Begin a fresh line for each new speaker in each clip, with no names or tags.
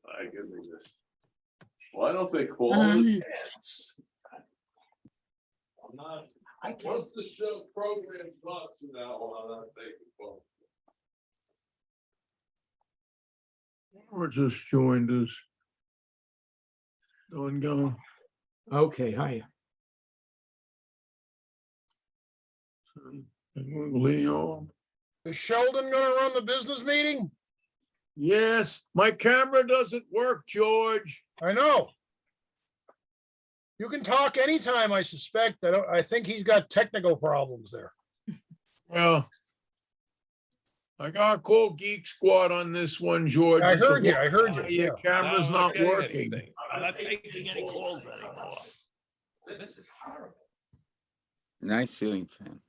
I give me this. Why don't they call it dance? I'm not. Once the show program starts now, I'm not taking phone.
Or just joined us. Don't go.
Okay, hi.
Leo.
Is Sheldon gonna run the business meeting?
Yes, my camera doesn't work, George.
I know. You can talk anytime, I suspect. I think he's got technical problems there.
Well, I gotta call Geek Squad on this one, George.
I heard you.
Your camera's
No, I'm
not
getting
working.
anything. I'm not taking any calls anymore. This is horrible.
Nice ceiling fan.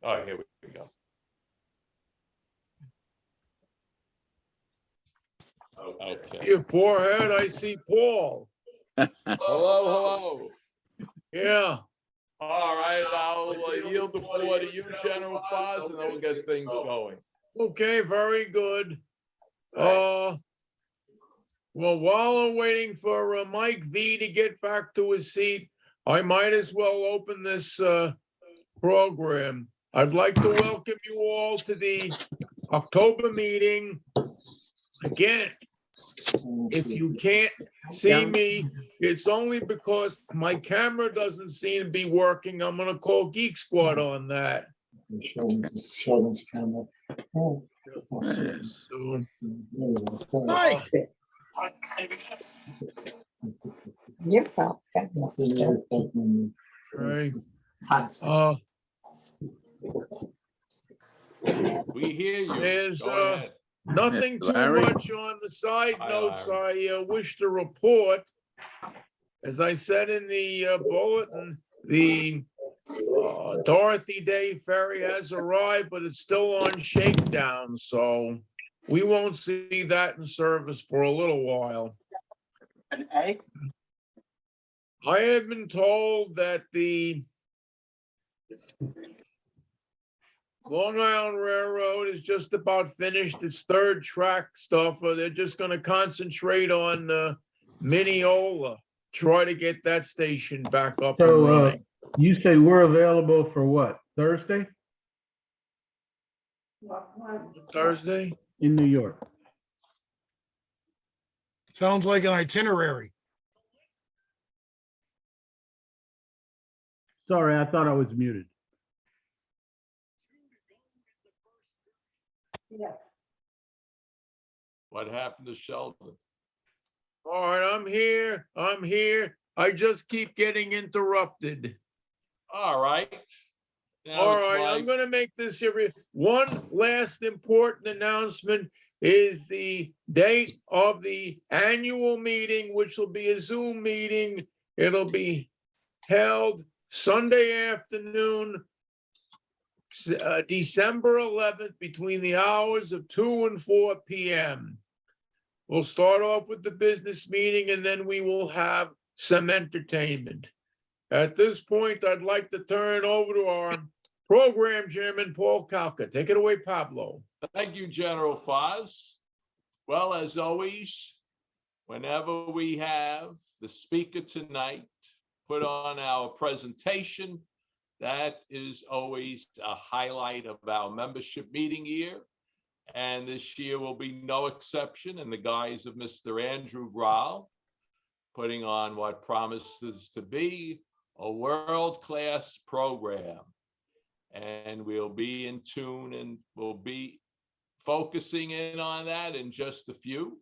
All right, here we go. Okay.
Your forehead, I see Paul.
Hello.
Yeah,
All right, I'll yield the floor to you, General Foz, and then we'll get things going.
okay, very good. Well, while I'm waiting for Mike V to get back to his seat, I might as well open this program. I'd like to welcome you all to the October meeting. Again, if you can't see me, it's only because my camera doesn't seem to be working. I'm gonna call Geek Squad on that.
Sheldon's camera. Oh,
Yes.
So,
Mike,
you're welcome, Mr.
right,
We hear you.
There's,
Go ahead.
nothing too
Larry?
much on the side
Hi,
notes I wish to report. As I said in the bulletin, the Dorothy Day ferry has arrived, but it's still on shakedown, so we won't see that in service for a little while. I have been told that the Long Island Railroad is just about finished its third track stuff, or they're just gonna concentrate on Mineola, try to get that station back up and
So,
running.
you say we're available for what, Thursday
Thursday?
in New York?
sounds like an itinerary.
Sorry, I thought I was muted.
What happened to Sheldon?
All right, I'm here. I just keep getting interrupted.
All right. Now
All
it's
right, I'm
Mike.
gonna make this serious. One last important announcement is the date of the annual meeting, which will be a Zoom meeting. It'll be held Sunday afternoon, December 11th, between the hours of 2 and 4 p.m. We'll start off with the business meeting, and then we will have some entertainment. At this point, I'd like to turn over to our program chairman, Paul Kalka. Take it away, Pablo.
Thank you, General Foz. Well, as always, whenever we have the speaker tonight put on our presentation, that is always a highlight of our membership meeting year. And this year will be no exception in the guise of Mr. Andrew Grahl, putting on what promises to be a world-class program. And we'll be in tune and we'll be focusing in on that in just a few.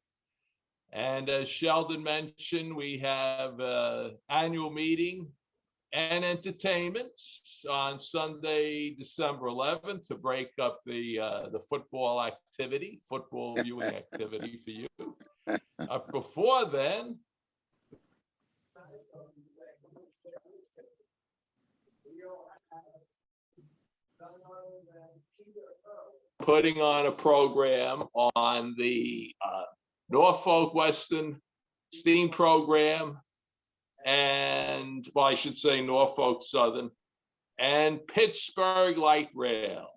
And as Sheldon mentioned, we have an annual meeting and entertainment on Sunday, December 11th, to break up the football activity, football viewing activity for you. Before then, putting on a program on the Norfolk Western Steam Program, and, well, I should say Norfolk Southern, and Pittsburgh Light Rail.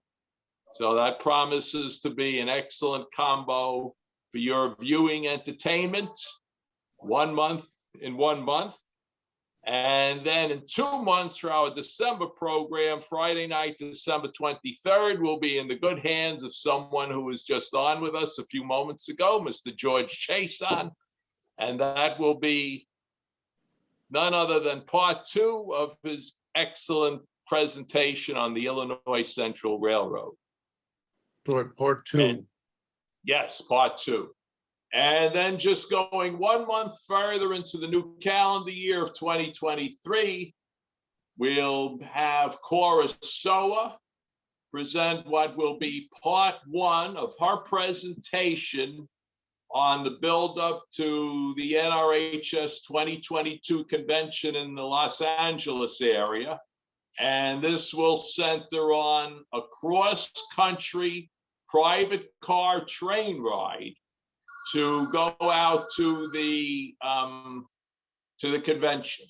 So that promises to be an excellent combo for your viewing entertainment. 1 month in 1 month. And then in 2 months for our December program, Friday night, December 23rd, will be in the good hands of someone who was just on with us a few moments ago, Mr. George Chason. And that will be none other than part 2 of his excellent presentation on the Illinois Central Railroad.
Part 2.
And yes, part 2. And then just going 1 month further into the new calendar year of 2023, we'll have Cora Soa present what will be part 1 of her presentation on the buildup to the NRHS 2022 convention in the Los Angeles area. And this will center on a cross-country private car train ride to go out to the convention.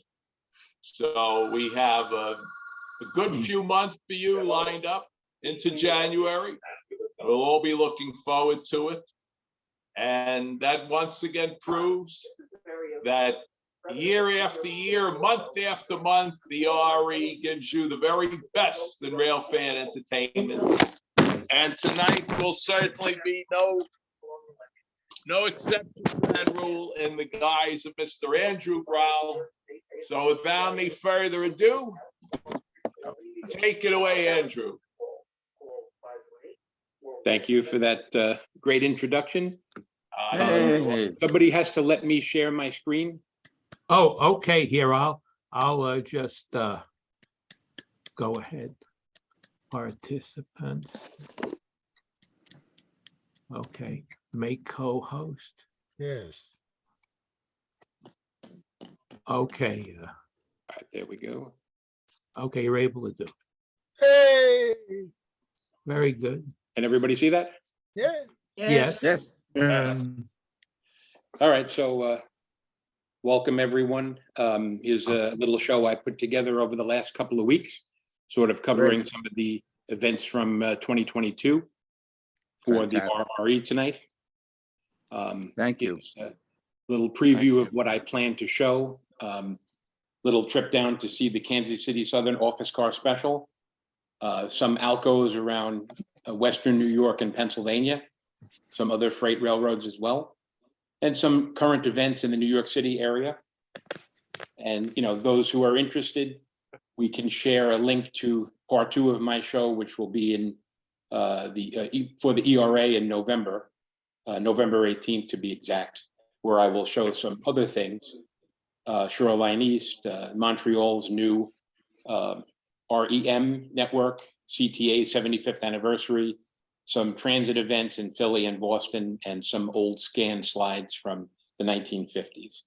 So we have a good few months for you lined up into January. We'll all be looking forward to it. And that once again proves that year after year, month after month, the RE gives you the very best in rail fan entertainment. And tonight will certainly be no exception to that rule in the guise of Mr. Andrew Brown. So without any further ado, take it away, Andrew.
Thank you for that great introduction.
Hey,
Somebody has to let me share my screen.
Oh, okay, here, I'll just go ahead. Participants. Okay, make co-host.
Yes.
Okay,
All right, there we go.
okay, you're able to do it.
Hey,
Very good.
Can everybody see that?
yeah.
Yes.
yes,
And
All right, so welcome everyone. Here's a little show I put together over the last couple of weeks, sort of covering some of the events from 2022 for the
Fantastic.
RRE tonight.
Thank you.
It's a little preview of what I plan to show. Little trip down to see the Kansas City Southern Office Car Special. Some Alcos around Western New York and Pennsylvania. Some other freight railroads as well. And some current events in the New York City area. And, you know, those who are interested, we can share a link to part 2 of my show, which will be in for the ERA in November, November 18th to be exact, where I will show some other things. Shoreline East, Montreal's new REM network, CTA 75th anniversary, some transit events in Philly and Boston, and some old scan slides from the 1950s.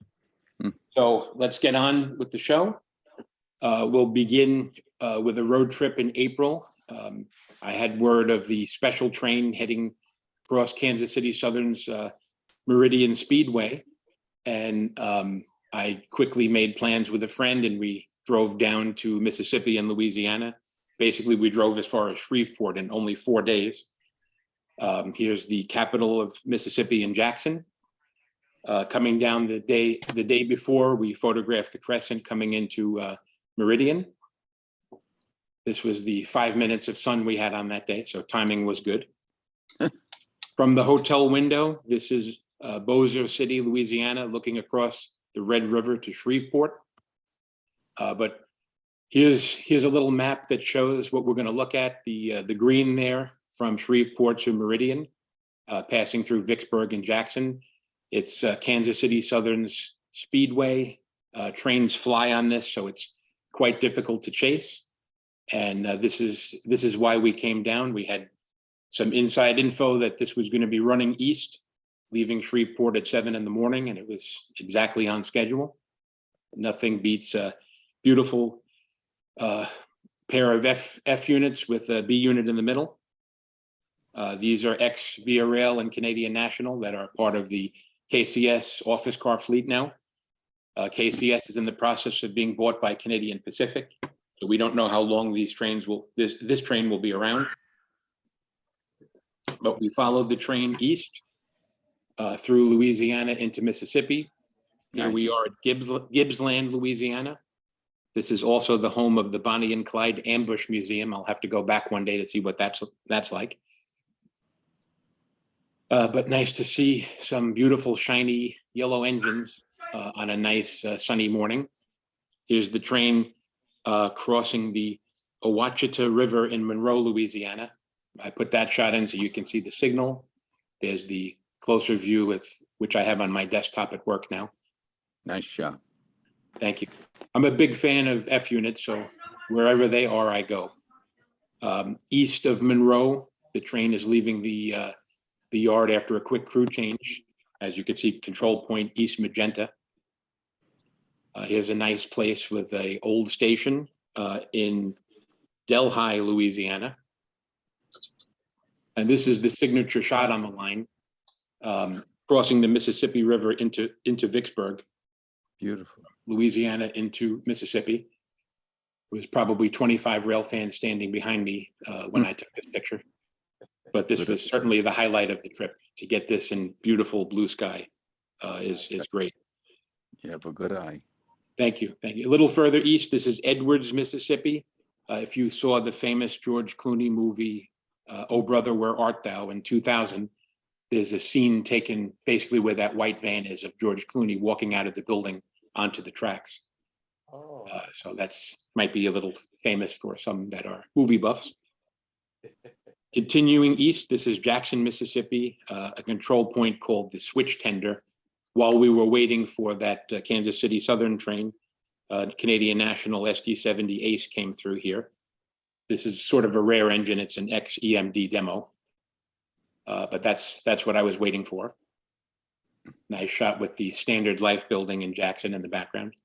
So let's get on with the show. We'll begin with a road trip in April. I had word of the special train heading across Kansas City Southern's Meridian Speedway. And I quickly made plans with a friend and we drove down to Mississippi and Louisiana. Basically, we drove as far as Shreveport in only 4 days. Here's the capital of Mississippi in Jackson. Coming down the day before, we photographed the crescent coming into Meridian. This was the 5 minutes of sun we had on that day, so timing was good. From the hotel window, this is Bossier City, Louisiana, looking across the Red River to Shreveport. But here's a little map that shows what we're going to look at. The green there from Shreveport to Meridian, passing through Vicksburg and Jackson. It's Kansas City Southern's Speedway. Trains fly on this, so it's quite difficult to chase. And this is why we came down. We had some inside info that this was going to be running east, leaving Shreveport at 7 in the morning, and it was exactly on schedule. Nothing beats a beautiful pair of F units with a B unit in the middle. These are ex-Via Rail and Canadian National that are part of the KCS office car fleet now. KCS is in the process of being bought by Canadian Pacific. So we don't know how long these trains will, this train will be around. But we followed the train east through Louisiana into Mississippi. Here we
Nice.
are at Gibbsland, Louisiana. This is also the home of the Bonnie and Clyde Ambush Museum. I'll have to go back one day to see what that's like. But nice to see some beautiful shiny yellow engines on a nice sunny morning. Here's the train crossing the Ouachita River in Monroe, Louisiana. I put that shot in so you can see the signal. There's the closer view with which I have on my desktop at work now.
Nice shot.
Thank you. I'm a big fan of F units, so wherever they are, I go. East of Monroe, the train is leaving the yard after a quick crew change. As you can see, control point East Magenta. Here's a nice place with a old station in Delhi, Louisiana. And this is the signature shot on the line, crossing the Mississippi River into Vicksburg,
Beautiful.
Louisiana into Mississippi. It was probably 25 rail fans standing behind me when I took this picture. But this was certainly the highlight of the trip. To get this in beautiful blue sky is great.
You have a good eye.
Thank you. Thank you. A little further east, this is Edwards, Mississippi. If you saw the famous George Clooney movie, Oh Brother, Where Art Thou in 2000, there's a scene taken basically where that white van is of George Clooney walking out of the building onto the tracks. So that's might be a little famous for some that are movie buffs. Continuing east, this is Jackson, Mississippi, a control point called the Switch Tender. While we were waiting for that Kansas City Southern train, Canadian National SD70 Ace came through here. This is sort of a rare engine. It's an ex-EMD demo, but that's what I was waiting for. Nice shot with the Standard Life building in Jackson in the background.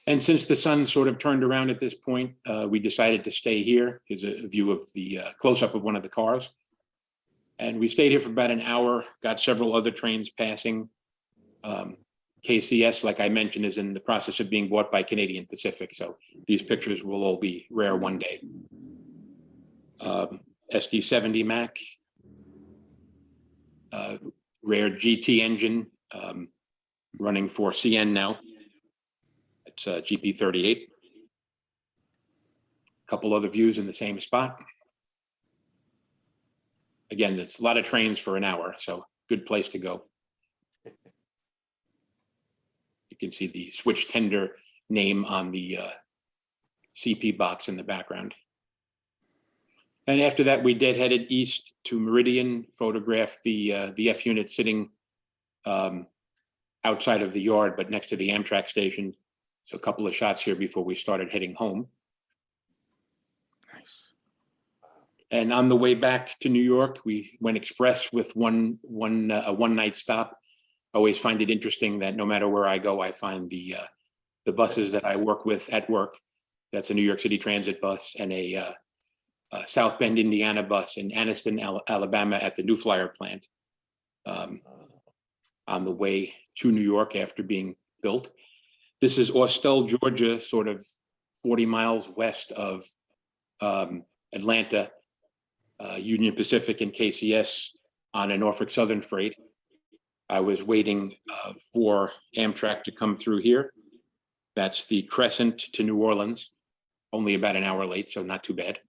And since the sun sort of turned around at this point, we decided to stay here. Here's a view of the close-up of one of the cars. And we stayed here for about an hour, got several other trains passing. KCS, like I mentioned, is in the process of being bought by Canadian Pacific. So these pictures will all be rare one day. SD70 Mac, rare GT engine, running for CN now. It's GP38. A couple other views in the same spot. Again, it's a lot of trains for an hour, so good place to go. You can see the Switch Tender name on the CP box in the background. And after that, we headed east to Meridian, photographed the F unit sitting outside of the yard, but next to the Amtrak station. So a couple of shots here before we started heading home.
Nice.
And on the way back to New York, we went express with a one-night stop. I always find it interesting that no matter where I go, I find the buses that I work with at work. That's a New York City Transit bus and a South Bend, Indiana bus in Anniston, Alabama at the New Flyer plant on the way to New York after being built. This is Austell, Georgia, sort of 40 miles west of Atlanta, Union Pacific and KCS on a Norfolk Southern freight. I was waiting for Amtrak to come through here. That's the Crescent to New Orleans, only about an hour late, so not too bad.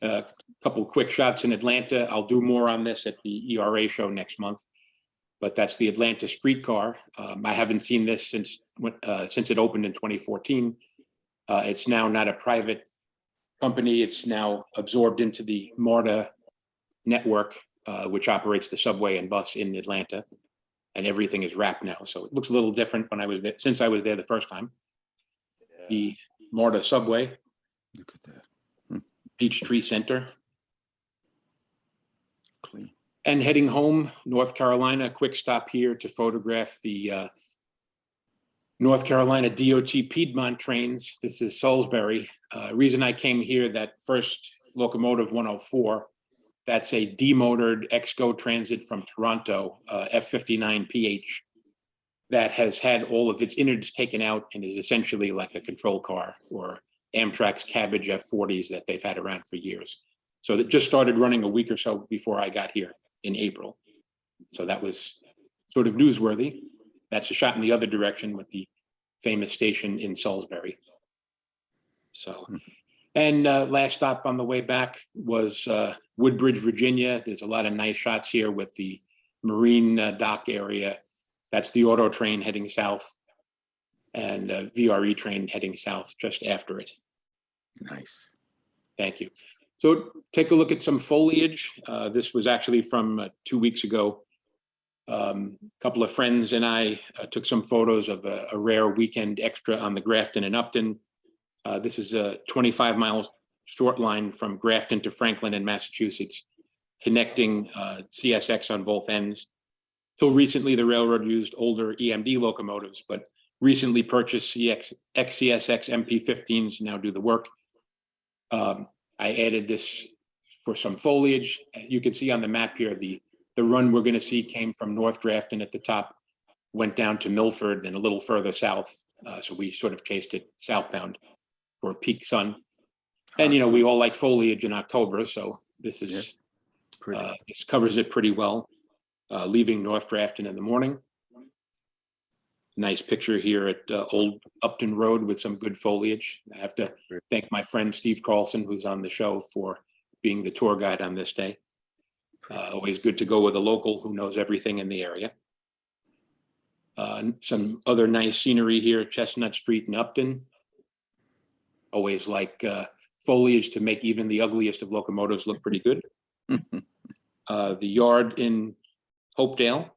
A couple quick shots in Atlanta. I'll do more on this at the ERA show next month, but that's the Atlanta streetcar. I haven't seen this since it opened in 2014. It's now not a private company. It's now absorbed into the MARTA network, which operates the subway and bus in Atlanta, and everything is wrapped now. So it looks a little different when I was there, since I was there the first time. The MARTA subway,
Look at that.
Peachtree Center.
Clean.
And heading home, North Carolina, a quick stop here to photograph the North Carolina DOT Piedmont trains. This is Salisbury. Reason I came here, that first locomotive 104, that's a demotored ex-Go Transit from Toronto, F59PH, that has had all of its innards taken out and is essentially like a control car, or Amtrak's cabbage F40s that they've had around for years. So that just started running a week or so before I got here in April. So that was sort of newsworthy. That's a shot in the other direction with the famous station in Salisbury. So, and last stop on the way back was Woodbridge, Virginia. There's a lot of nice shots here with the marine dock area. That's the auto train heading south and VRE train heading south just after it.
Nice.
Thank you. So take a look at some foliage. This was actually from 2 weeks ago. A couple of friends and I took some photos of a rare weekend extra on the Grafton and Upton. This is a 25-mile short line from Grafton to Franklin in Massachusetts, connecting CSX on both ends. Till recently, the railroad used older EMD locomotives, but recently purchased ex-CSX MP15s now do the work. I added this for some foliage. You can see on the map here, the run we're going to see came from North Grafton at the top, went down to Milford and a little further south. So we sort of chased it southbound for peak sun. And, you know, we all like foliage in October, so this is
Pretty.
this covers it pretty well, leaving North Grafton in the morning. Nice picture here at Old Upton Road with some good foliage. I have to thank my friend Steve Carlson, who's on the show, for being the tour guide on this day. Always good to go with a local who knows everything in the area. Some other nice scenery here, Chestnut Street in Upton. Always like foliage to make even the ugliest of locomotives look pretty good. The yard in Hopedale.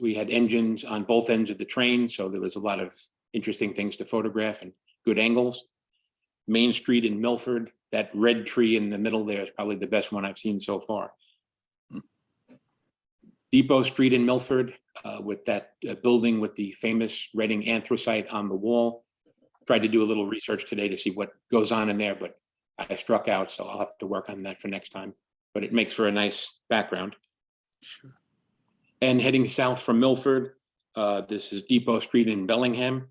We had engines on both ends of the train, so there was a lot of interesting things to photograph and good angles. Main Street in Milford, that red tree in the middle there is probably the best one I've seen so far. Depot Street in Milford, with that building with the famous Reading anthracite on the wall. Tried to do a little research today to see what goes on in there, but I struck out, so I'll have to work on that for next time. But it makes for a nice background.
Sure.
And heading south from Milford, this is Depot Street in Bellingham.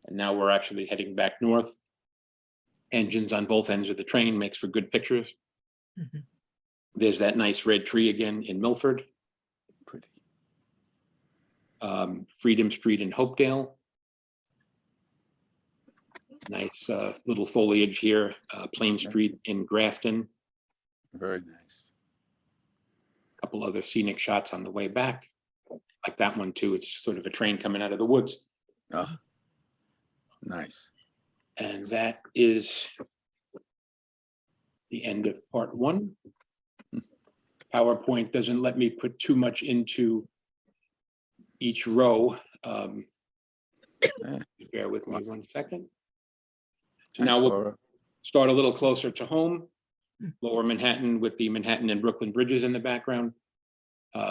And now we're actually heading back north. Engines on both ends of the train makes for good pictures. There's that nice red tree again in Milford.
Pretty.
Freedom Street in Hopedale. Nice little foliage here. Plain Street in Grafton.
Very nice.
Couple other scenic shots on the way back. Like that one too. It's sort of a train coming out of the woods.
Oh, nice.
And that is the end of part one. PowerPoint doesn't let me put too much into each row. Bear with me 1 second. So now we'll start a little closer to home. Lower Manhattan with the Manhattan and Brooklyn bridges in the background.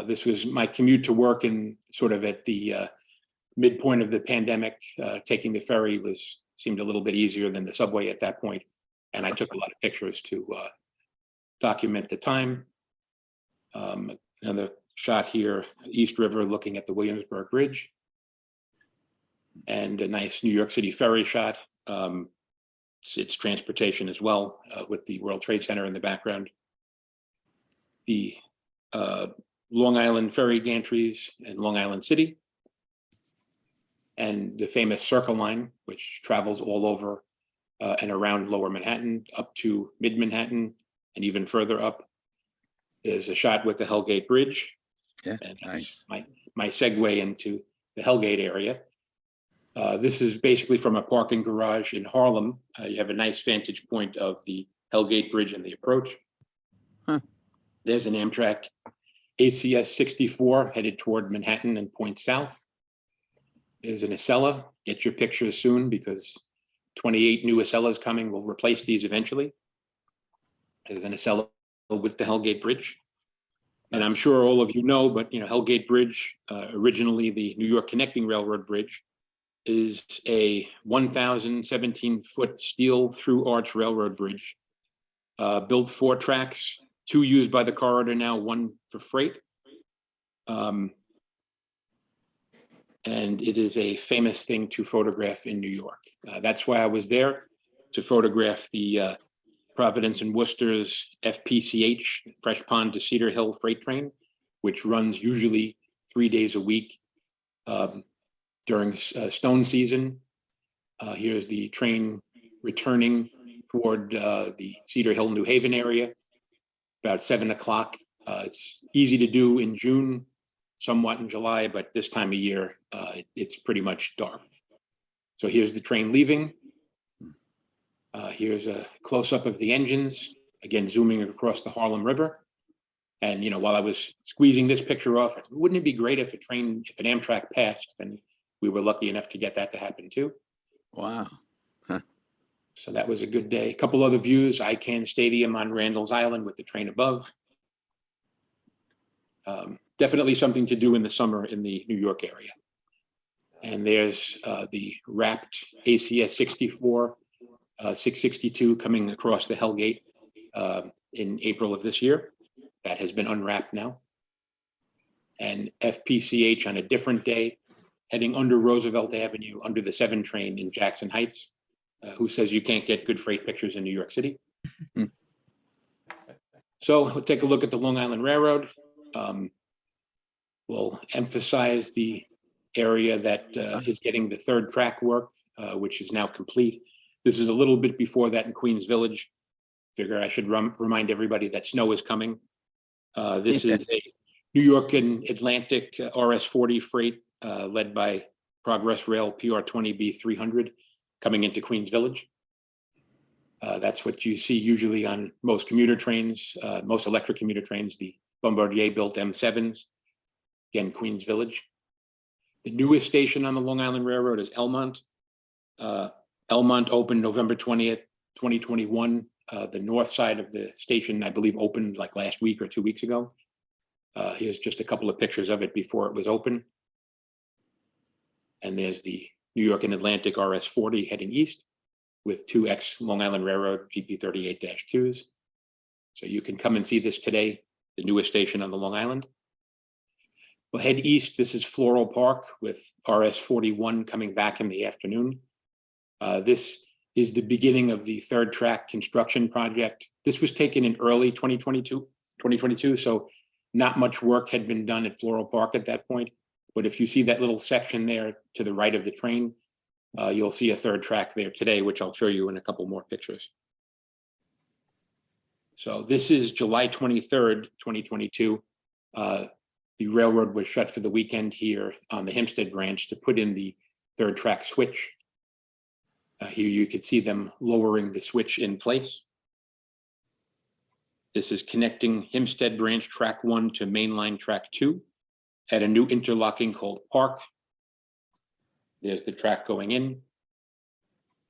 This was my commute to work, and sort of at the midpoint of the pandemic. Taking the ferry seemed a little bit easier than the subway at that point. And I took a lot of pictures to document the time. Another shot here, East River looking at the Williamsburg Bridge. And a nice New York City ferry shot. It's transportation as well, with the World Trade Center in the background. The Long Island ferry gantries and Long Island City. And the famous Circle Line, which travels all over and around Lower Manhattan up to Mid Manhattan and even further up. Is a shot with the Hellgate Bridge.
Yeah,
And
nice.
that's my segue into the Hellgate area. This is basically from a parking garage in Harlem. You have a nice vantage point of the Hellgate Bridge and the approach.
Huh.
There's an Amtrak ACS 64 headed toward Manhattan and points south. There's an Acela. Get your pictures soon because 28 new Acelas coming will replace these eventually. There's an Acela with the Hellgate Bridge. And I'm
Nice.
sure all of you know, but you know, Hellgate Bridge, originally the New York Connecting Railroad Bridge, is a 1,017-foot steel through arch railroad bridge. Built 4 tracks, 2 used by the corridor now, 1 for freight. And it is a famous thing to photograph in New York. That's why I was there. to photograph the Providence and Worcester's FPCH, Fresh Pond to Cedar Hill freight train, which runs usually 3 days a week during stone season. Here's the train returning toward the Cedar Hill, New Haven area, about 7 o'clock. It's easy to do in June, somewhat in July, but this time of year, it's pretty much dark. So here's the train leaving. Here's a close-up of the engines, again, zooming across the Harlem River. And, you know, while I was squeezing this picture off, wouldn't it be great if an Amtrak passed? And we were lucky enough to get that to happen too.
Wow.
So that was a good day. A couple other views, ICANN Stadium on Randall's Island with the train above. Definitely something to do in the summer in the New York area. And there's the wrapped ACS 64, 662 coming across the Hellgate in April of this year. That has been unwrapped now. And FPCH on a different day, heading under Roosevelt Avenue, under the 7 train in Jackson Heights. Who says you can't get good freight pictures in New York City? So we'll take a look at the Long Island Railroad. We'll emphasize the area that is getting the 3rd track work, which is now complete. This is a little bit before that in Queens Village. Figure I should remind everybody that snow is coming. This is a New York and Atlantic RS-40 freight led by Progress Rail PR-20B 300 coming into Queens Village. That's what you see usually on most commuter trains, most electric commuter trains, the Bombardier built M7s, again, Queens Village. The newest station on the Long Island Railroad is Elmont. Elmont opened November 20th, 2021. The north side of the station, I believe, opened like last week or 2 weeks ago. Here's just a couple of pictures of it before it was open. And there's the New York and Atlantic RS-40 heading east with 2 ex-Long Island Railroad GP38-2s. So you can come and see this today, the newest station on the Long Island. We'll head east. This is Floral Park with RS-41 coming back in the afternoon. This is the beginning of the 3rd track construction project. This was taken in early 2022, so not much work had been done at Floral Park at that point. But if you see that little section there to the right of the train, you'll see a 3rd track there today, which I'll show you in a couple more pictures. So this is July 23rd, 2022. The railroad was shut for the weekend here on the Hempstead branch to put in the 3rd track switch. Here you could see them lowering the switch in place. This is connecting Hempstead branch track 1 to mainline track 2 at a new interlocking called Park. There's the track going in.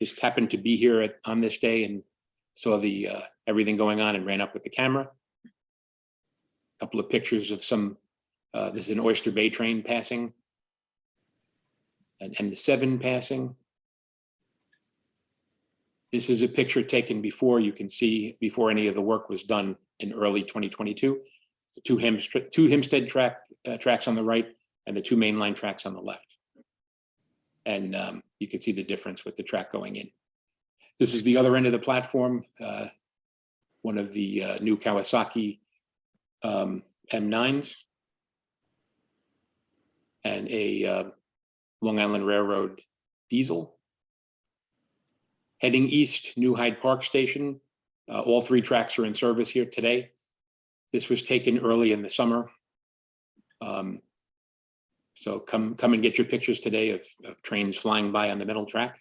Just happened to be here on this day and saw the everything going on and ran up with the camera. A couple of pictures of some, this is an Oyster Bay train passing, an M7 passing. This is a picture taken before, you can see before any of the work was done in early 2022. The two Hempstead tracks on the right and the 2 mainline tracks on the left. And you can see the difference with the track going in. This is the other end of the platform, one of the new Kawasaki M9s and a Long Island Railroad diesel. Heading east, New Hyde Park Station. All 3 tracks are in service here today. This was taken early in the summer. So come and get your pictures today of trains flying by on the middle track.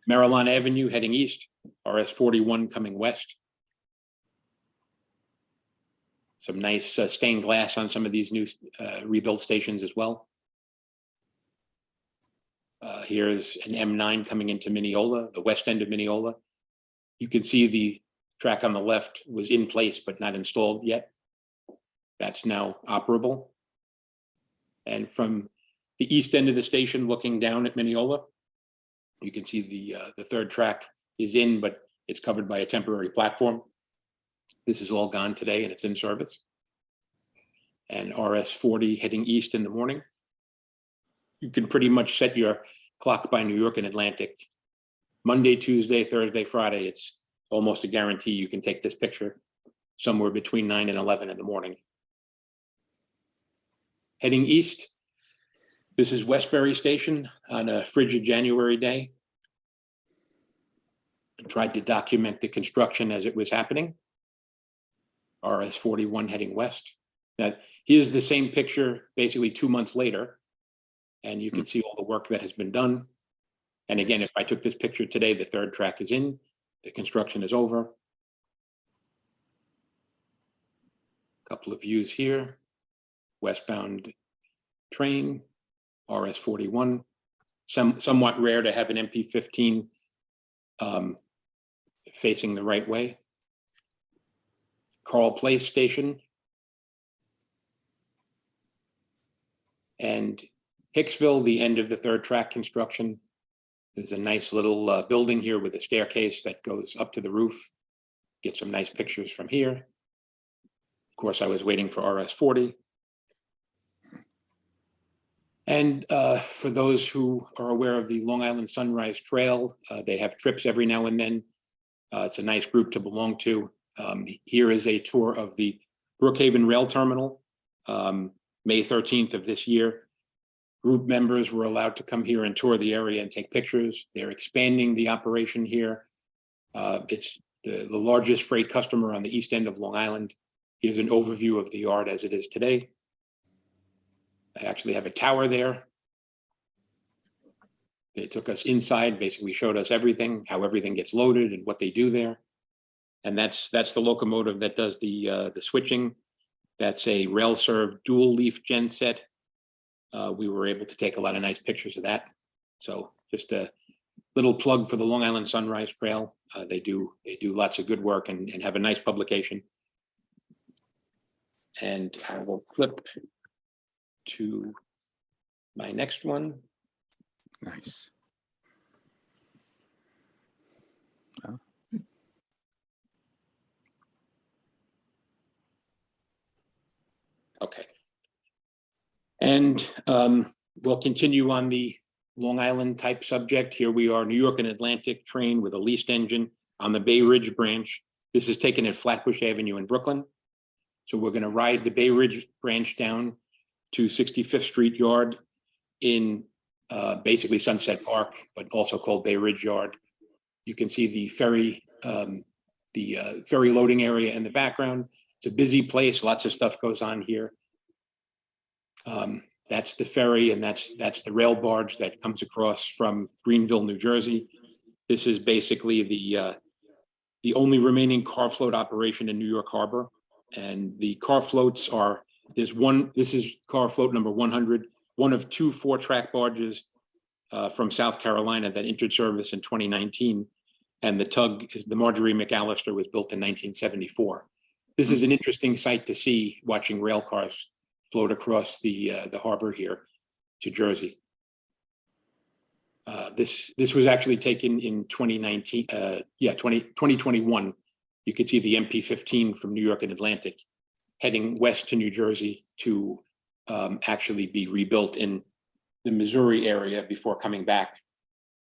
Maryland Avenue heading east, RS-41 coming west. Some nice stained glass on some of these new rebuilt stations as well. Here's an M9 coming into Mineola, the west end of Mineola. You can see the track on the left was in place but not installed yet. That's now operable. And from the east end of the station looking down at Mineola, you can see the 3rd track is in, but it's covered by a temporary platform. This is all gone today and it's in service. And RS-40 heading east in the morning. You can pretty much set your clock by New York and Atlantic Monday, Tuesday, Thursday, Friday, it's almost a guarantee you can take this picture somewhere between 9 and 11 in the morning. Heading east, this is Westbury Station on a frigid January day. I tried to document the construction as it was happening. RS 41 heading west. Now, here's the same picture basically 2 months later, and you can see all the work that has been done. And again, if I took this picture today, the third track is in, the construction is over. Couple of views here. Westbound train, RS 41. Somewhat rare to have an MP15 facing the right way. Carl Place Station. And Hicksville, the end of the third track construction. There's a nice little building here with a staircase that goes up to the roof. Get some nice pictures from here. Of course, I was waiting for RS 40. And for those who are aware of the Long Island Sunrise Trail, they have trips every now and then. It's a nice group to belong to. Here is a tour of the Brookhaven Rail Terminal, May 13th of this year. Group members were allowed to come here and tour the area and take pictures. They're expanding the operation here. It's the largest freight customer on the east end of Long Island. Here's an overview of the yard as it is today. I actually have a tower there. They took us inside, basically showed us everything, how everything gets loaded and what they do there. And that's the locomotive that does the switching. That's a rail served dual leaf genset. We were able to take a lot of nice pictures of that. So just a little plug for the Long Island Sunrise Trail. They do lots of good work and have a nice publication. And I will flip to my next one.
Nice.
Okay. And we'll continue on the Long Island type subject. Here we are, New York and Atlantic train with a leased engine on the Bay Ridge branch. This is taken at Flatbush Avenue in Brooklyn. So we're going to ride the Bay Ridge branch down to 65th Street Yard in basically Sunset Park, but also called Bay Ridge Yard. You can see the ferry loading area in the background. It's a busy place. Lots of stuff goes on here. That's the ferry, and that's the rail barge that comes across from Greenville, New Jersey. This is basically the only remaining car float operation in New York Harbor. And the car floats are, this is car float number 100, one of 2 4-track barges from South Carolina that entered service in 2019. And the tug is the Marjorie McAllister, was built in 1974. This is an interesting sight to see, watching rail cars float across the harbor here to Jersey. This was actually taken in 2021. You could see the MP15 from New York and Atlantic heading west to New Jersey to actually be rebuilt in the Missouri area before coming back.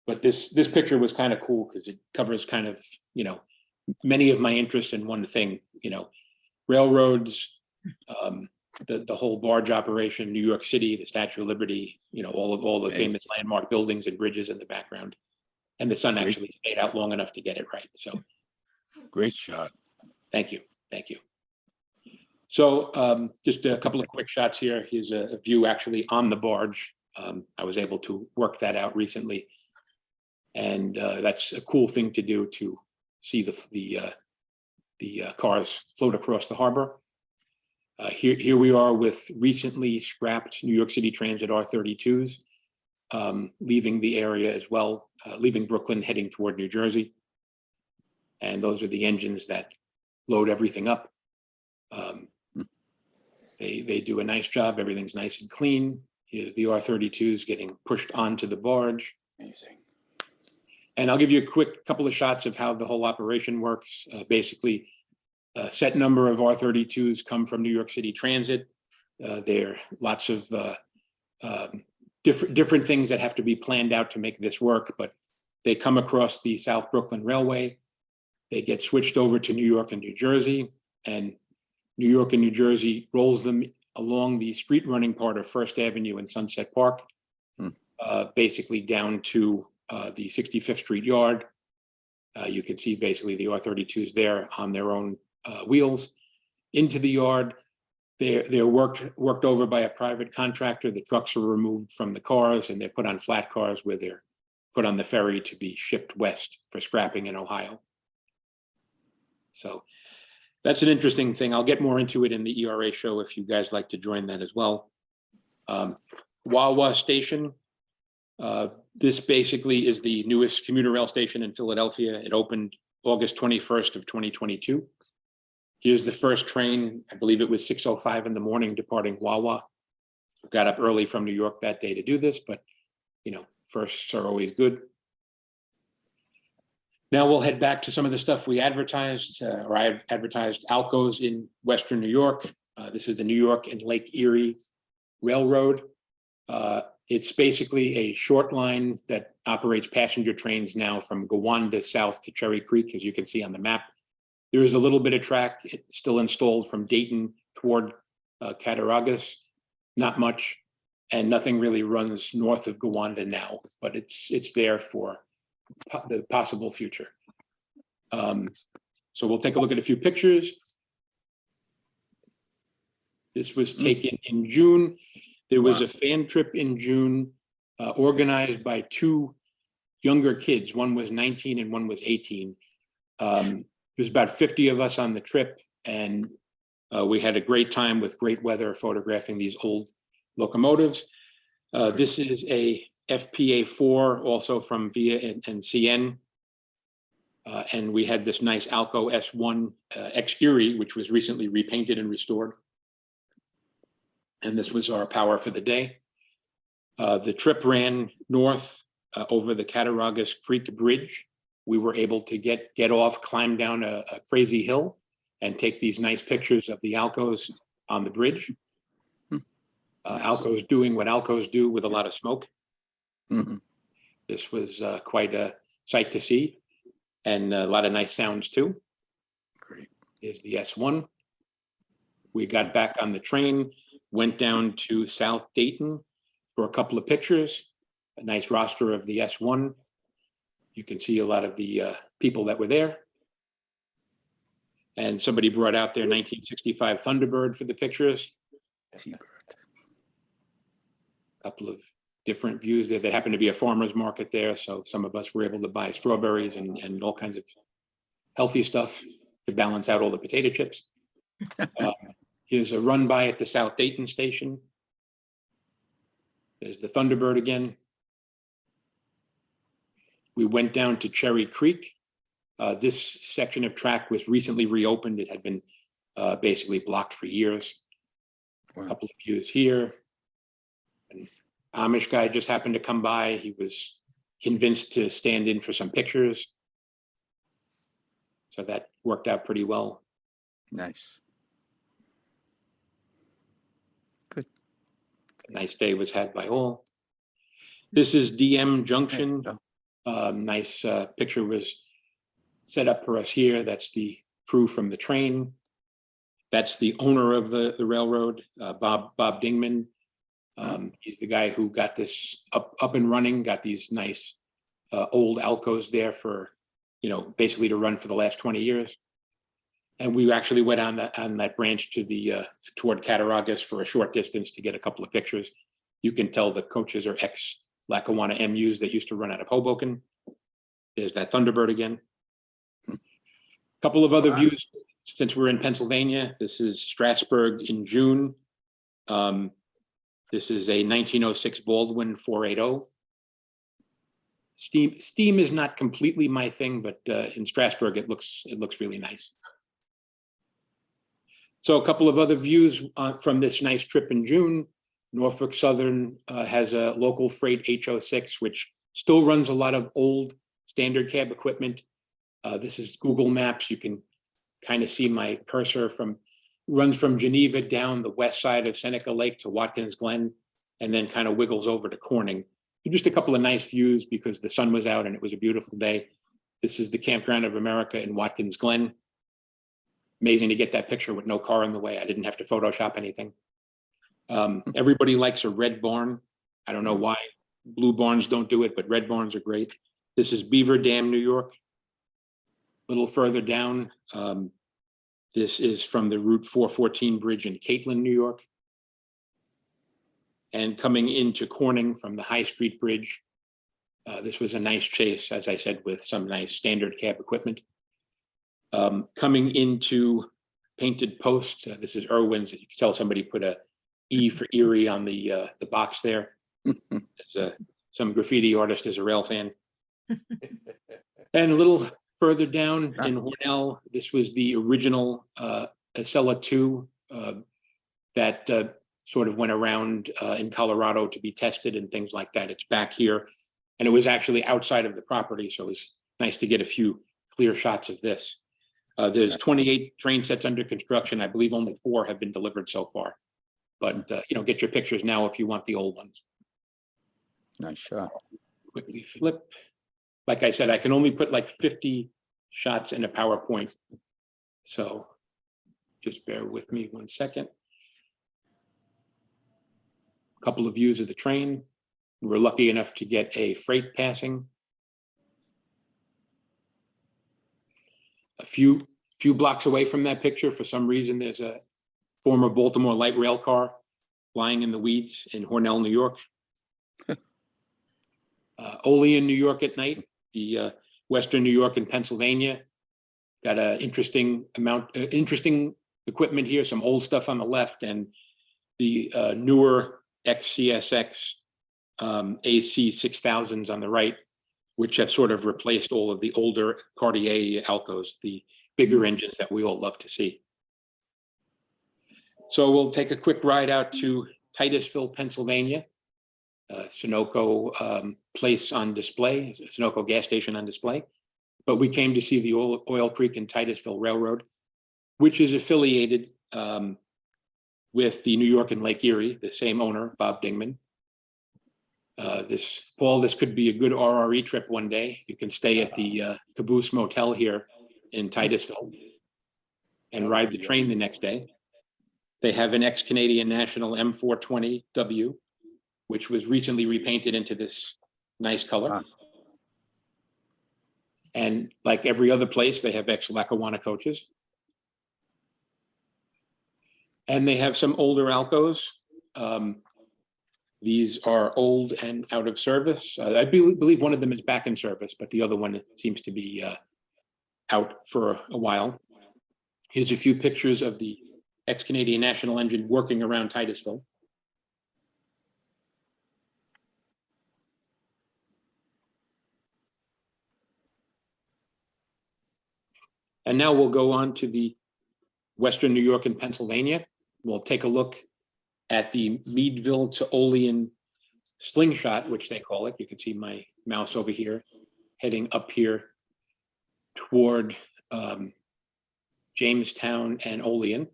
But this picture was kind of cool because it covers kind of, many of my interests in one thing, railroads, the whole barge operation, New York City, the Statue of Liberty, all the famous landmark buildings and bridges in the background. And the sun actually stayed out long enough to get it right. So
Great shot.
thank you. Thank you. So just a couple of quick shots here. Here's a view actually on the barge. I was able to work that out recently. And that's a cool thing to do, to see the cars float across the harbor. Here we are with recently scrapped New York City Transit R32s, leaving the area as well, leaving Brooklyn, heading toward New Jersey. And those are the engines that load everything up. They do a nice job. Everything's nice and clean. Here's the R32s getting pushed onto the barge.
Amazing.
And I'll give you a quick couple of shots of how the whole operation works. Basically, a set number of R32s come from New York City Transit. There are lots of different things that have to be planned out to make this work, but They come across the South Brooklyn Railway. They get switched over to New York and New Jersey, and New York and New Jersey rolls them along the street running part of First Avenue and Sunset Park, basically down to the 65th Street Yard. You can see basically the R32s there on their own wheels into the yard. They're worked over by a private contractor. The trucks are removed from the cars and they're put on flat cars where they're put on the ferry to be shipped west for scrapping in Ohio. So that's an interesting thing. I'll get more into it in the ERA show if you guys like to join that as well. Wawa Station. This basically is the newest commuter rail station in Philadelphia. It opened August 21st of 2022. Here's the first train. I believe it was 6:05 in the morning departing Wawa. Got up early from New York that day to do this, but you know, firsts are always good. Now we'll head back to some of the stuff we advertised, or I've advertised Alco's in Western New York. This is the New York and Lake Erie Railroad. It's basically a short line that operates passenger trains now from Gowanda south to Cherry Creek, as you can see on the map. There is a little bit of track still installed from Dayton toward Cattaraugus, not much, and nothing really runs north of Gowanda now, but it's there for the possible future. So we'll take a look at a few pictures. This was taken in June. There was a fan trip in June organized by two younger kids. One was 19 and one was 18. There's about 50 of us on the trip, and we had a great time with great weather photographing these old locomotives. This is a FPA4, also from Via and CN. And we had this nice Alco S1 X Erie, which was recently repainted and restored. And this was our power for the day. The trip ran north over the Cattaraugus Creek Bridge. We were able to get off, climb down a crazy hill and take these nice pictures of the Alcos on the bridge. Alcos doing what Alcos do with a lot of smoke. This was quite a sight to see, and a lot of nice sounds too.
Great.
Is the S1. We got back on the train, went down to South Dayton for a couple of pictures, a nice roster of the S1. You can see a lot of the people that were there. And somebody brought out their 1965 Thunderbird for the pictures.
T-Bird.
A couple of different views there. There happened to be a farmer's market there, so some of us were able to buy strawberries and all kinds of healthy stuff to balance out all the potato chips. Here's a run by at the South Dayton station. There's the Thunderbird again. We went down to Cherry Creek. This section of track was recently reopened. It had been basically blocked for years.
Wow.
A couple of views here. An Amish guy just happened to come by. He was convinced to stand in for some pictures. So that worked out pretty well.
Nice.
A nice day was had by all. This is DM Junction.
Nice.
Nice picture was set up for us here. That's the crew from the train. That's the owner of the railroad, Bob Dingman. He's the guy who got this up and running, got these nice old Alcos there for, you know, basically to run for the last 20 years. And we actually went on that branch to the toward Cattaraugus for a short distance to get a couple of pictures. You can tell the coaches are ex-Lackawanna MUs that used to run out of Hoboken. There's that Thunderbird again. A couple of other views since we're in Pennsylvania. This is Strasburg in June. This is a 1906 Baldwin 480. Steam is not completely my thing, but in Strasburg it looks really nice. So a couple of other views from this nice trip in June. Norfolk Southern has a local freight H06, which still runs a lot of old standard cab equipment. This is Google Maps. You can kind of see my cursor runs from Geneva down the west side of Seneca Lake to Watkins Glen, and then kind of wiggles over to Corning. just a couple of nice views because the sun was out and it was a beautiful day. This is the Campground of America in Watkins Glen. Amazing to get that picture with no car in the way. I didn't have to Photoshop anything. Everybody likes a red barn. I don't know why blue barns don't do it, but red barns are great. This is Beaver Dam, New York. A little further down, this is from the Route 414 bridge in Catlin, New York. And coming into Corning from the High Street Bridge. This was a nice chase, as I said, with some nice standard cab equipment. Coming into Painted Post, this is Irwin's. You can tell somebody put a E for Erie on the box there. Some graffiti artist is a rail fan. And a little further down in Hornell, this was the original Acela 2 that sort of went around in Colorado to be tested and things like that. It's back here. And it was actually outside of the property, so it was nice to get a few clear shots of this. There's 28 train sets under construction. I believe only 4 have been delivered so far. But get your pictures now if you want the old ones.
Nice shot.
Quickly flip. Like I said, I can only put like 50 shots in a PowerPoint. So just bear with me 1 second. A couple of views of the train. We were lucky enough to get a freight passing. A few blocks away from that picture, for some reason, there's a former Baltimore light rail car lying in the weeds in Hornell, New York. Olean, New York at night, the Western New York and Pennsylvania. Got an interesting equipment here, some old stuff on the left and the newer XCSX AC 6000s on the right, which have sort of replaced all of the older Cartier Alcos, the bigger engines that we all love to see. So we'll take a quick ride out to Titusville, Pennsylvania. Sunoco place on display, Sunoco gas station on display. But we came to see the Oil Creek and Titusville Railroad, which is affiliated with the New York and Lake Erie, the same owner, Bob Dingman. Paul, this could be a good RRE trip one day. You can stay at the Caboose Motel here in Titusville and ride the train the next day. They have an ex-Canadian National M420W, which was recently repainted into this nice color.
Wow.
And like every other place, they have ex-Lackawanna coaches. And they have some older Alcos. These are old and out of service. I believe one of them is back in service, but the other one seems to be out for a while. Here's a few pictures of the ex-Canadian National engine working around Titusville. And now we'll go on to the Western New York and Pennsylvania. We'll take a look at the Meadville to Olean slingshot, which they call it. You can see my mouse over here, heading up here toward Jamestown and Olean.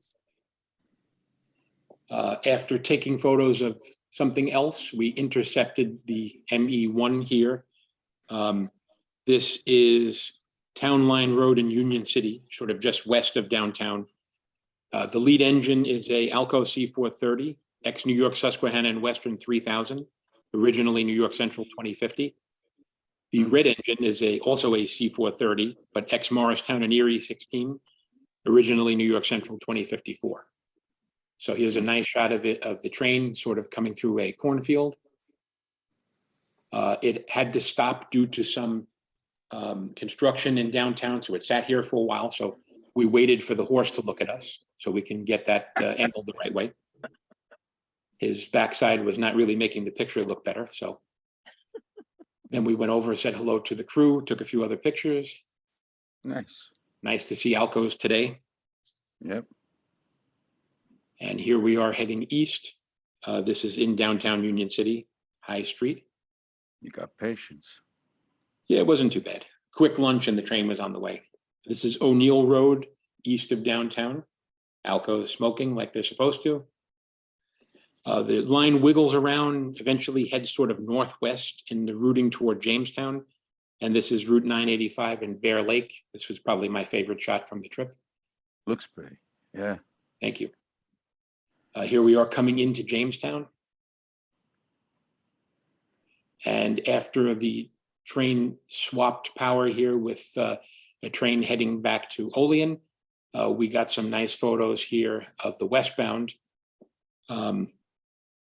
After taking photos of something else, we intercepted the ME1 here. This is Town Line Road in Union City, sort of just west of downtown. The lead engine is a Alco C430, ex-New York Susquehanna and Western 3000, originally New York Central 2050. The red engine is also a C430, but ex-Morristown and Erie 16, originally New York Central 2054. So here's a nice shot of the train sort of coming through a cornfield. It had to stop due to some construction in downtown, so it sat here for a while. So we waited for the horse to look at us so we can get that angled the right way. His backside was not really making the picture look better. So then we went over, said hello to the crew, took a few other pictures.
Nice.
Nice to see Alcos today.
Yep.
And here we are heading east. This is in downtown Union City, High Street.
You got patience.
Yeah, it wasn't too bad. Quick lunch and the train was on the way. This is O'Neill Road, east of downtown. Alcos smoking like they're supposed to. The line wiggles around, eventually heads sort of northwest in the routing toward Jamestown. And this is Route 985 in Bear Lake. This was probably my favorite shot from the trip.
Looks pretty. Yeah.
Thank you. Here we are coming into Jamestown. And after the train swapped power here with a train heading back to Olean, we got some nice photos here of the westbound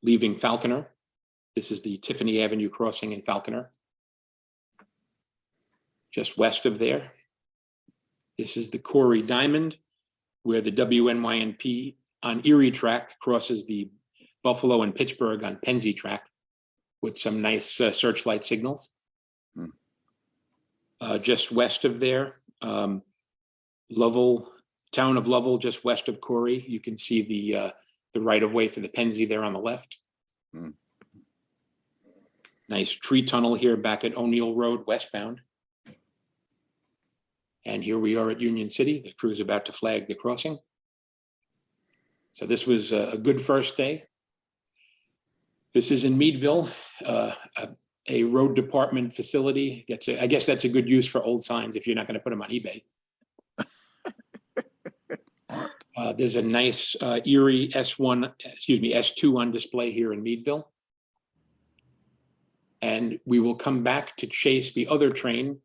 leaving Falconer. This is the Tiffany Avenue crossing in Falconer. Just west of there. This is the Corey Diamond, where the WNYNP on Erie track crosses the Buffalo and Pittsburgh on Pennsy track with some nice searchlight signals. Just west of there, Lovell, town of Lovell, just west of Corey. You can see the right of way for the Pennsy there on the left. Nice tree tunnel here back at O'Neill Road westbound. And here we are at Union City. The crew's about to flag the crossing. So this was a good first day. This is in Meadville, a road department facility. I guess that's a good use for old signs if you're not going to put them on eBay. There's a nice Erie S2 on display here in Meadville. And we will come back to chase the other train,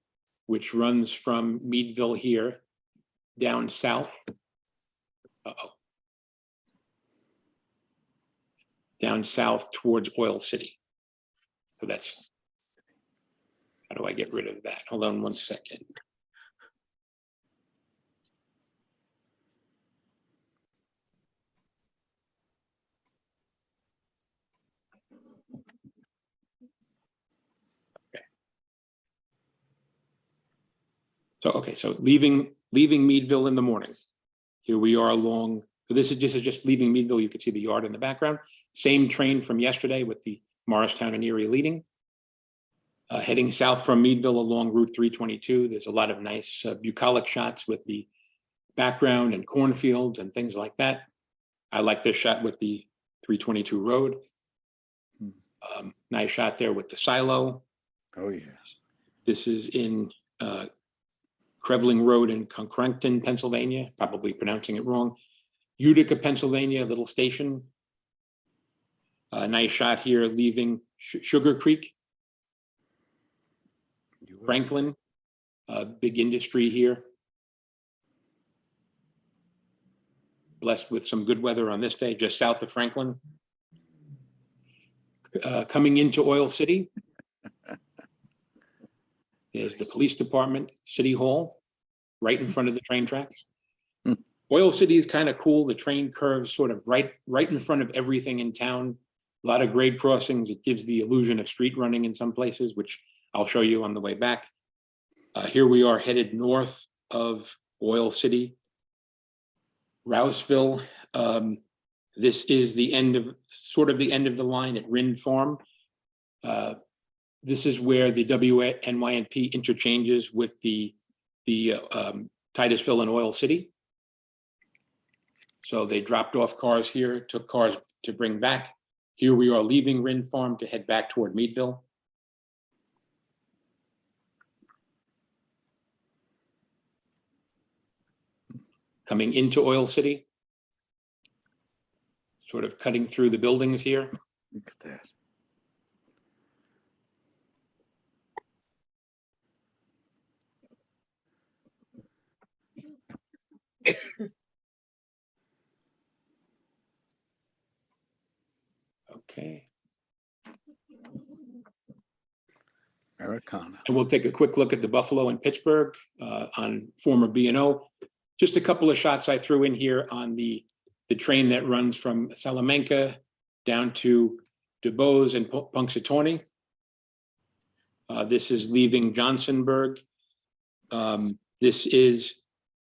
which runs from Meadville here down south. Down south towards Oil City. So that's, how do I get rid of that? Hold on one second. So leaving Meadville in the morning. Here we are along, so this is just leaving Meadville. You can see the yard in the background. Same train from yesterday with the Morristown and Erie leading. Heading south from Meadville along Route 322. There's a lot of nice bucolic shots with the background and cornfields and things like that. I like this shot with the 322 road. Nice shot there with the silo.
Oh, yeah.
This is in Krevling Road in Concrancton, Pennsylvania, probably pronouncing it wrong. Utica, Pennsylvania, little station. Nice shot here leaving Sugar Creek, Franklin, big industry here. Blessed with some good weather on this day, just south of Franklin. Coming into Oil City. There's the police department, City Hall, right in front of the train tracks. Oil City is kind of cool. The train curves sort of right in front of everything in town. A lot of grade crossings. It gives the illusion of street running in some places, which I'll show you on the way back. Here we are headed north of Oil City. Rouseville. This is the end of, sort of the end of the line at Rinn Farm. This is where the WNYNP interchanges with the Titusville and Oil City. So they dropped off cars here, took cars to bring back. Here we are leaving Rinn Farm to head back toward Meadville. Coming into Oil City. Sort of cutting through the buildings here.
Look at that.
Okay.
Americana.
And we'll take a quick look at the Buffalo and Pittsburgh on former B&O. Just a couple of shots I threw in here on the train that runs from Salamanca down to DuBose and Punxsutawney. This is leaving Johnsonburg. This is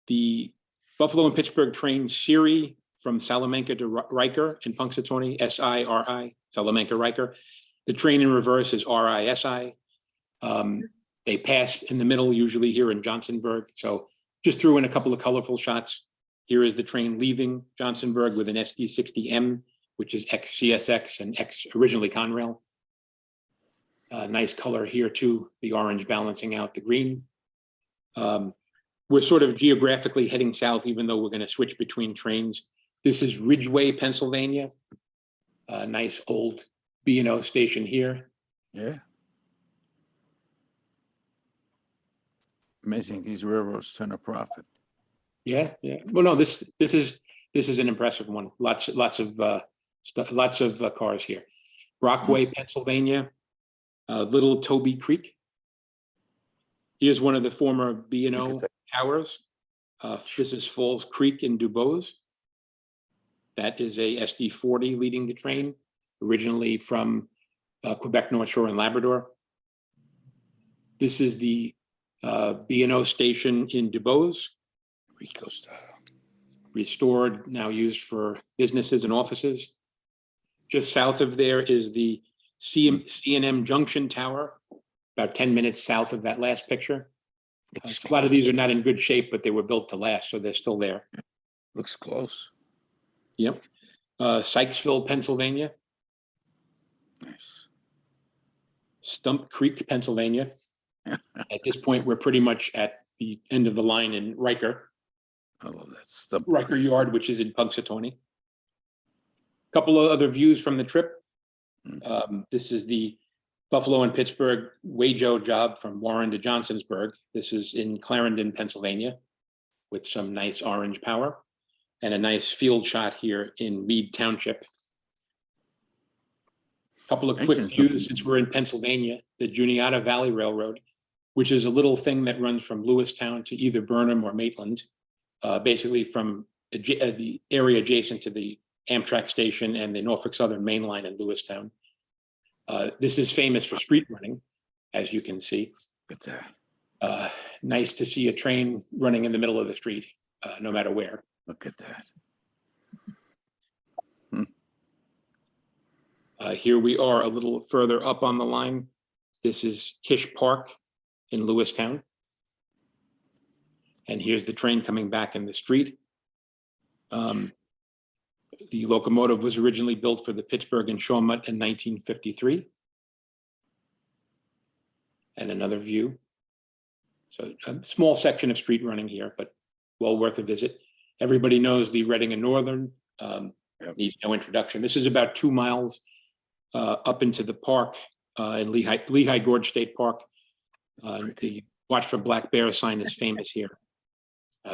the Buffalo and Pittsburgh train Siri from Salamanca to Riker and Punxsutawney, SIRI, Salamanca Riker. The train in reverse is RISI. They pass in the middle, usually here in Johnsonburg. So just threw in a couple of colorful shots. Here is the train leaving Johnsonburg with an SD60M which is ex-CSX and originally Conrail. Nice color here too, the orange balancing out the green. We're sort of geographically heading south, even though we're going to switch between trains. This is Ridgeway, Pennsylvania. A nice old B&O station here.
Yeah. Amazing, these railroads turn a profit.
Yeah, yeah. Well, no, this is an impressive one. Lots of cars here. Rockaway, Pennsylvania, Little Toby Creek. Here's one of the former
Look
B&O
at that.
towers. This is Falls Creek in Dubose. That is a SD40 leading the train, originally from Quebec North Shore and Labrador. This is the B&O station in Dubose,
Rico style.
restored, now used for businesses and offices. Just south of there is the C&M Junction Tower, about 10 minutes south of that last picture.
Looks
A lot of these are
close.
not in good shape, but they were built to last, so they're still there.
Looks close.
Yep. Sykesville, Pennsylvania,
Nice.
Stump Creek, Pennsylvania. At this point, we're pretty much at the end of the line in Riker
I love that stuff.
Yard, which is in Punxsutawney. Couple of other views from the trip. This is the Buffalo and Pittsburgh Wajo job from Warren to Johnsonsburg. This is in Clarendon, Pennsylvania, with some nice orange power, and a nice field shot here in Meade Township. Couple of quick
Mention something.
views since we're in Pennsylvania, the Juniata Valley Railroad, which is a little thing that runs from Lewistown to either Burnham or Maitland, basically from the area adjacent to the Amtrak station and the Norfolk Southern Main Line in Lewistown. This is famous for street running, as you can see.
Look at that.
Nice to see a train running in the middle of the street, no matter where.
Look at that.
Here we are a little further up on the line. This is Kish Park in Lewistown. And here's the train coming back in the street. The locomotive was originally built for the Pittsburgh and Shawmut in 1953. And another view. So a small section of street running here, but well worth a visit. Everybody knows the Reading and Northern, needs no introduction. This is about 2 miles up into the park in Lehigh Gorge State Park. The Watch for Black Bear sign is famous here.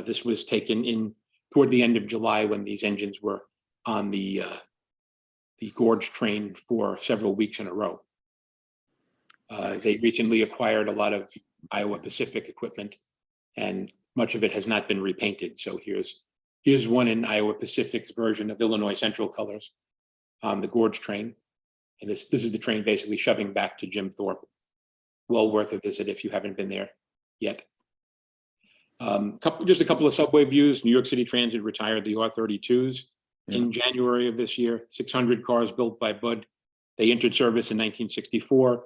This was taken in toward the end of July when these engines were on the Gorge train for several weeks in a row. They recently acquired a lot of Iowa Pacific equipment, and much of it has not been repainted. So here's one in Iowa Pacific's version of Illinois Central colors on the Gorge train. And this is the train basically shoving back to Jim Thorpe. Well worth a visit if you haven't been there yet. Just a couple of subway views. New York City Transit retired the R32s in January of this year. 600 cars built by Bud. They entered service in 1964.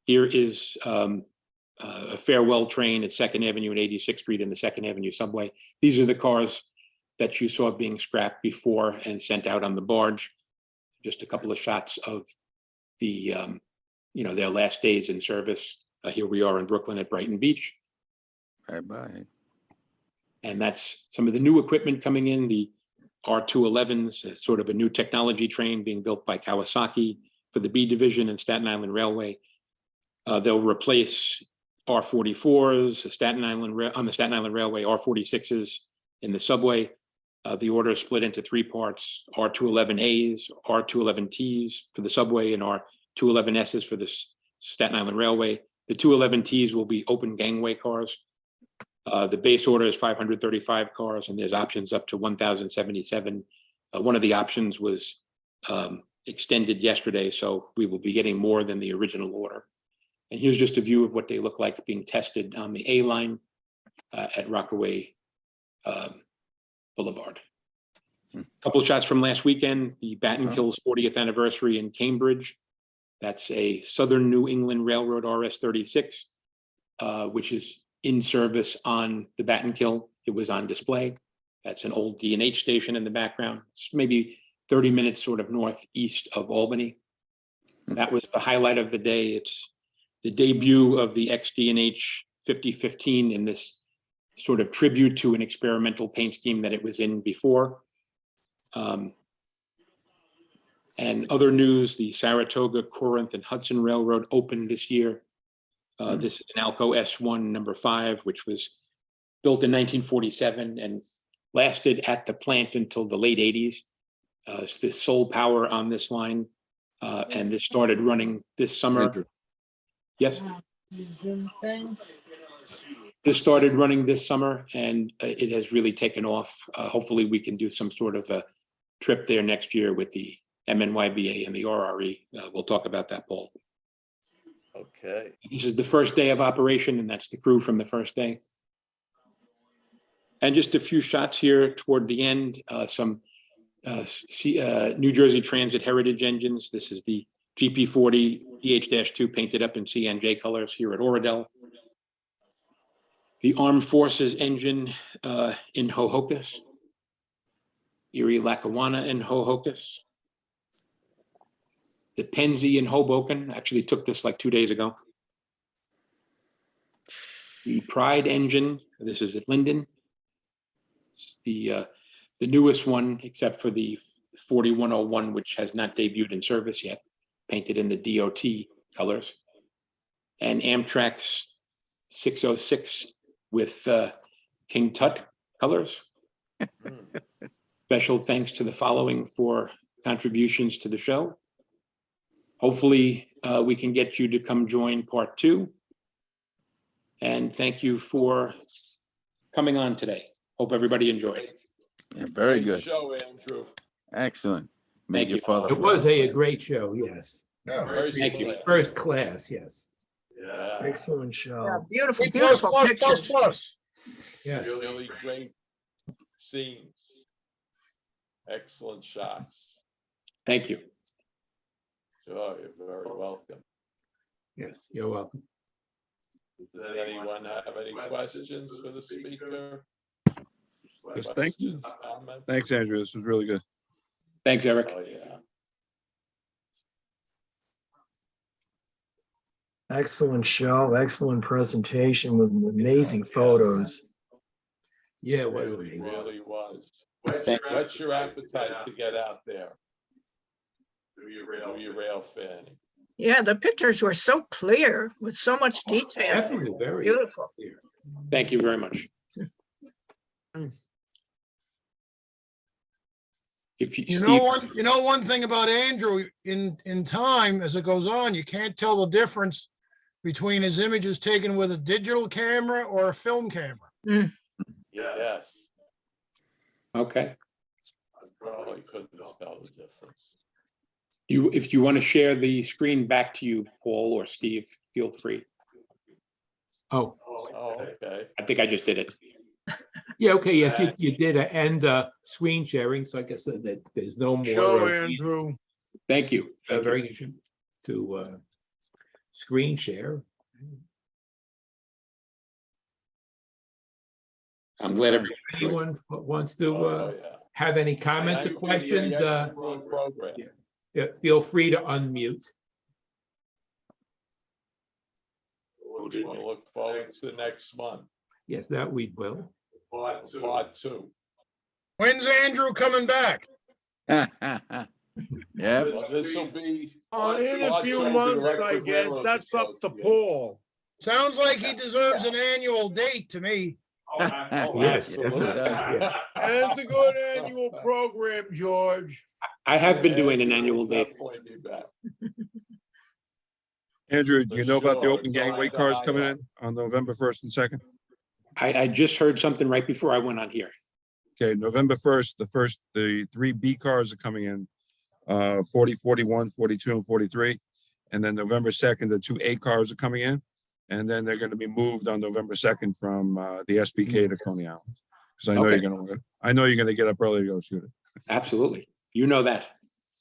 Here is a farewell train at 2nd Avenue and 86th Street in the 2nd Avenue subway. These are the cars that you saw being scrapped before and sent out on the barge. Just a couple of shots of the, their last days in service. Here we are in Brooklyn at Brighton Beach.
Bye-bye.
And that's some of the new equipment coming in, the R211s, sort of a new technology train being built by Kawasaki for the B division and Staten Island Railway. They'll replace R44s, on the Staten Island Railway, R46s in the subway. The order is split into 3 parts: R211As, R211Ts for the subway, and R211Ss for the Staten Island Railway. The 211Ts will be open gangway cars. The base order is 535 cars, and there's options up to 1,077. One of the options was extended yesterday, so we will be getting more than the original order. And here's just a view of what they look like being tested on the A line at Rockaway Boulevard. Couple of shots from last weekend, the Battenkill's 40th anniversary in Cambridge. That's a Southern New England Railroad RS-36, which is in service on the Battenkill. It was on display. That's an old D&H station in the background. It's maybe 30 minutes sort of northeast of Albany. That was the highlight of the day. It's the debut of the XD&H 5015 in this sort of tribute to an experimental paint scheme that it was in before. And other news, the Saratoga, Corinth, and Hudson Railroad opened this year. This is an Alco S1 number 5, which was built in 1947 and lasted at the plant until the late 80s. It's the sole power on this line. And this started running this summer. Yes. This started running this summer and it has really taken off. Hopefully we can do some sort of a trip there next year with the MNYBA and the RRE. We'll talk about that, Paul.
Okay.
This is the first day of operation and that's the crew from the first day. And just a few shots here toward the end, some New Jersey Transit Heritage engines. This is the GP40 EH-2 painted up in CNJ colors here at Oradell. The Armed Forces engine in Hohokus. Erie Lackawanna in Hohokus. The Penzi in Hoboken, actually took this like 2 days ago. The Pride engine, this is at Linden. It's the newest one, except for the 4101, which has not debuted in service yet, painted in the DOT colors. And Amtrak's 606 with King Tut colors. Special thanks to the following for contributions to the show. Hopefully we can get you to come join part 2. And thank you for coming on today. Hope everybody enjoyed.
Yeah, very
Great
good.
show, Andrew.
Excellent. Make
Thank
your
you.
father.
It was a great show, yes.
Very
Thank you.
slick.
First class, yes.
Yeah,
Excellent
Yeah,
show.
beautiful,
Plus,
beautiful
plus, plus,
pictures.
plus.
Yes.
really great scenes. Excellent shots.
Thank you.
Sure, you're very welcome.
Yes, you're welcome.
Does anyone have any questions for the speaker?
Yes, thank you.
Questions, comments?
Thanks, Andrew. This was really good.
Thanks, Eric.
Oh, yeah.
Excellent show, excellent presentation with amazing photos.
Yeah,
It
it was.
really, really was.
Thank you.
What's your appetite to get out there? Do your rail fanning.
Yeah, the pictures were so clear with so much detail.
Definitely very.
Beautiful.
clear.
Thank you very much. If you,
You
Steve,
know one thing about Andrew, in time, as it goes on, you can't tell the difference between his images taken with a digital camera or a film camera.
Yes,
okay.
I probably couldn't spell the difference.
If you want to share the screen back to you, Paul or Steve, feel free.
Oh,
Oh, okay.
I think I just did it.
yeah, okay, yes, you did end screen sharing, so I guess that there's no more.
Show, Andrew.
Thank you. Thank you.
Very good to screen share.
I'm glad everybody.
Anyone wants to
Oh, yeah.
have any comments or
90
questions,
extra program.
yeah, feel free to unmute.
We'll look forward to next month,
Yes, that we will.
part 2.
When's Andrew coming back?
Yeah,
Well, this will be.
In a
part
few
2 will be
months,
direct
I
with
guess.
Railroad
That's up to
Association.
Paul.
Sounds like he deserves an annual date to me.
Oh,
Yes,
absolutely.
yes.
That's a good annual program, George.
I have been doing an annual day.
Definitely be back.
Andrew, do you know about the
Sure,
open
it's all
gangway
right,
cars
I
coming
know.
in on November 1st and 2nd?
I just heard something right before I went on here.
Okay, November 1st, the 3 B cars are coming in, 40, 41, 42, and 43. And then November 2nd, the 2 A cars are coming in. And then they're going to be moved on November 2nd from the SBK to Coney Island. Because I know
Okay.
you're going to get up early to go shoot it.
Absolutely. You know that.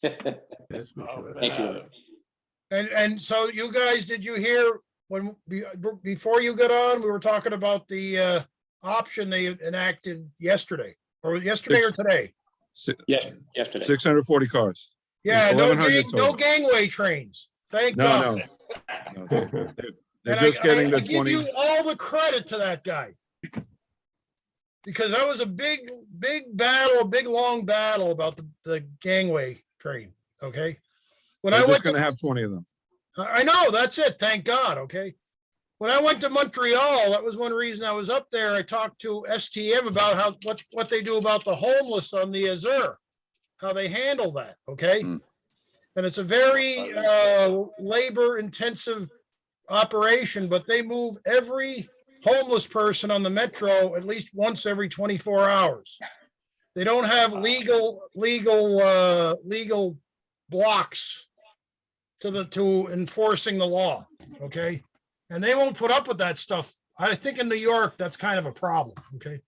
Yes, we
Oh,
should.
Thank you.
Adam.
And so you guys, did you hear before you got on, we were talking about the option they enacted yesterday or today?
Yes, yesterday.
640 cars.
Yeah, no
1,100
no
total.
gangway trains. Thank
No,
God.
no. no. They're
And
just getting the
I give
20.
you all the credit to that guy. Because that was a big battle, a big long battle about the gangway train, okay? When I
They're
went
just gonna
to,
have 20 of them.
I know, that's it, thank God, okay? When I went to Montreal, that was one reason I was up there. I talked to STM about what they do about the homeless on the Azure, how they handle that, okay?
Hmm.
And it's a very labor intensive operation, but they move every homeless person on the metro at least once every 24 hours. They don't have legal blocks to enforcing the law, okay? And they won't put up with that stuff. I think in New York, that's kind of a problem, okay?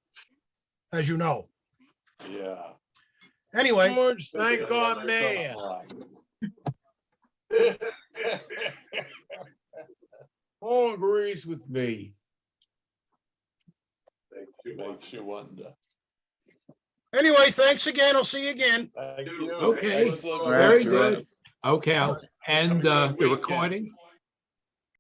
As you know.
Yeah.
Anyway,
George, thank our man. All agrees with me.
Makes you wonder.
anyway, thanks again. I'll see you again.
Thank you.
Okay.
Excellent
All right,
Very
George.
good. Okay, I'll end the recording.